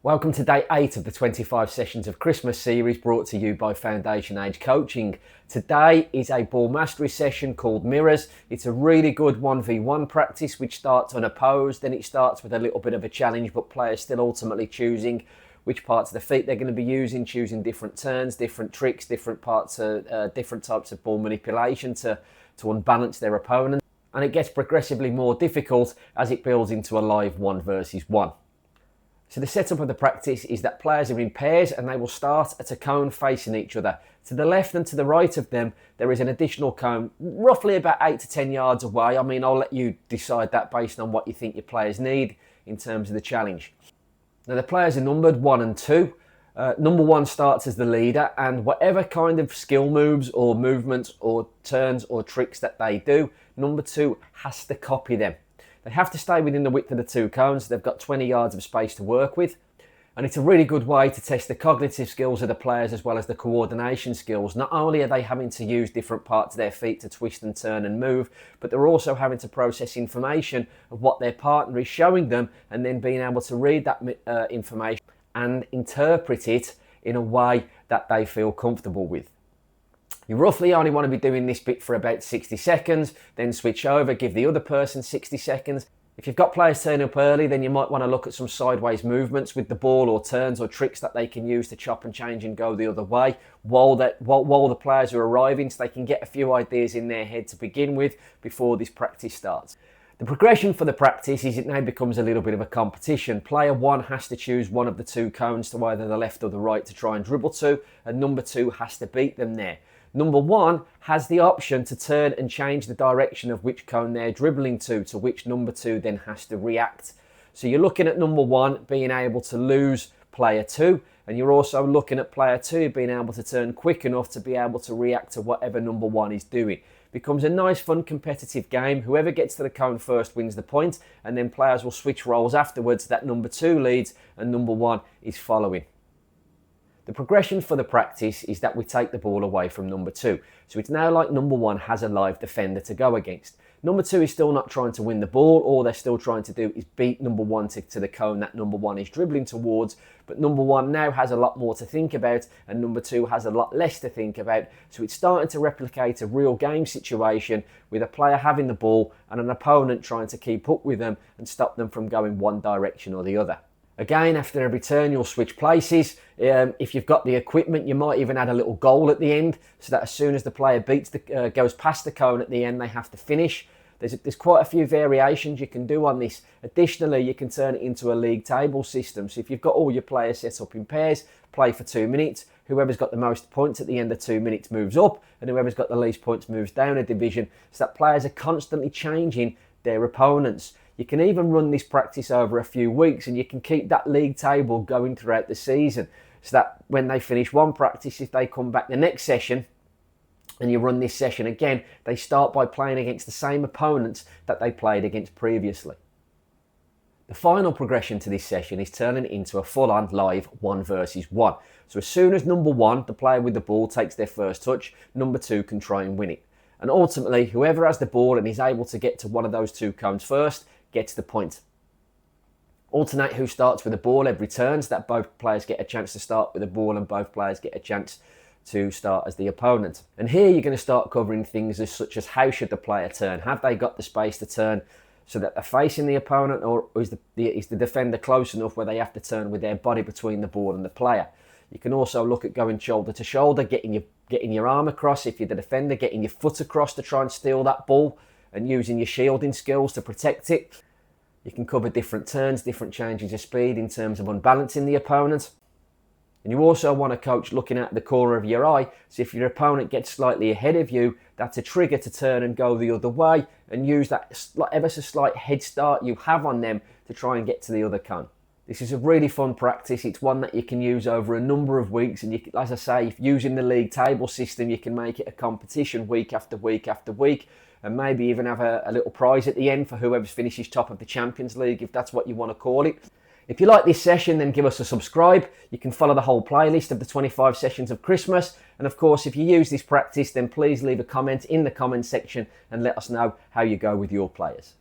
Welcome to day 8 of the 25 sessions of Christmas series brought to you by Foundation Age Coaching. Today is a ball mastery session called Mirrors. It's a really good 1v1 practice which starts unopposed, then it starts with a little bit of a challenge, but players still ultimately choosing which parts of the feet they're going to be using, choosing different turns, different tricks, different types of ball manipulation to unbalance their opponent. And it gets progressively more difficult as it builds into a live 1 versus 1. So the setup of the practice is that players are in pairs and they will start at a cone facing each other. To the left and to the right of them, there is an additional cone roughly about 8 to 10 yards away. I mean, I'll let you decide that based on what you think your players need in terms of the challenge. Now the players are numbered 1 and 2. Number 1 starts as the leader, and whatever kind of skill moves or movements or turns or tricks that they do, number 2 has to copy them. They have to stay within the width of the 2 cones. They've got 20 yards of space to work with. And it's a really good way to test the cognitive skills of the players as well as the coordination skills. Not only are they having to use different parts of their feet to twist and turn and move, but they're also having to process information of what their partner is showing them and then being able to read that information and interpret it in a way that they feel comfortable with. You roughly only want to be doing this bit for about 60 seconds, then switch over, give the other person 60 seconds. If you've got players turning up early, then you might want to look at some sideways movements with the ball or turns or tricks that they can use to chop and change and go the other way while the players are arriving, so they can get a few ideas in their head to begin with before this practice starts. The progression for the practice is it now becomes a little bit of a competition. Player 1 has to choose one of the 2 cones to either the left or the right to try and dribble to, and number 2 has to beat them there. Number 1 has the option to turn and change the direction of which cone they're dribbling to which number 2 then has to react. So you're looking at number 1 being able to lose player 2, and you're also looking at player 2 being able to turn quick enough to be able to react to whatever number 1 is doing. Becomes a nice, fun, competitive game. Whoever gets to the cone first wins the point, and then players will switch roles afterwards that number 2 leads and number 1 is following. The progression for the practice is that we take the ball away from number 2. So it's now like number 1 has a live defender to go against. Number 2 is still not trying to win the ball. All they're still trying to do is beat number 1 to the cone that number 1 is dribbling towards. But number 1 now has a lot more to think about and number 2 has a lot less to think about. So it's starting to replicate a real game situation with a player having the ball and an opponent trying to keep up with them and stop them from going one direction or the other. Again, after every turn, you'll switch places. If you've got the equipment, you might even add a little goal at the end so that as soon as the player goes past the cone at the end, they have to finish. There's quite a few variations you can do on this. Additionally, you can turn it into a league table system. So if you've got all your players set up in pairs, play for 2 minutes. Whoever's got the most points at the end of 2 minutes moves up, and whoever's got the least points moves down a division, so that players are constantly changing their opponents. You can even run this practice over a few weeks and you can keep that league table going throughout the season so that when they finish one practice, if they come back the next session and you run this session again, they start by playing against the same opponents that they played against previously. The final progression to this session is turning it into a full-on live 1 versus 1. So as soon as number 1, the player with the ball, takes their first touch, number 2 can try and win it. And ultimately, whoever has the ball and is able to get to one of those 2 cones first gets the point. Alternate who starts with the ball every turn so that both players get a chance to start with the ball and both players get a chance to start as the opponent. And here you're going to start covering things such as how should the player turn? Have they got the space to turn so that they're facing the opponent, or is the defender close enough where they have to turn with their body between the ball and the player? You can also look at going shoulder to shoulder, getting your arm across if you're the defender, getting your foot across to try and steal that ball and using your shielding skills to protect it. You can cover different turns, different changes of speed in terms of unbalancing the opponent. And you also want to coach looking at the corner of your eye. So if your opponent gets slightly ahead of you, that's a trigger to turn and go the other way and use that ever so slight head start you have on them to try and get to the other cone. This is a really fun practice. It's one that you can use over a number of weeks. And as I say, if using the league table system, you can make it a competition week after week after week. And maybe even have a little prize at the end for whoever finishes top of the Champions League, if that's what you want to call it. If you like this session, then give us a subscribe. You can follow the whole playlist of the 25 sessions of Christmas. And of course, if you use this practice, then please leave a comment in the comment section and let us know how you go with your players.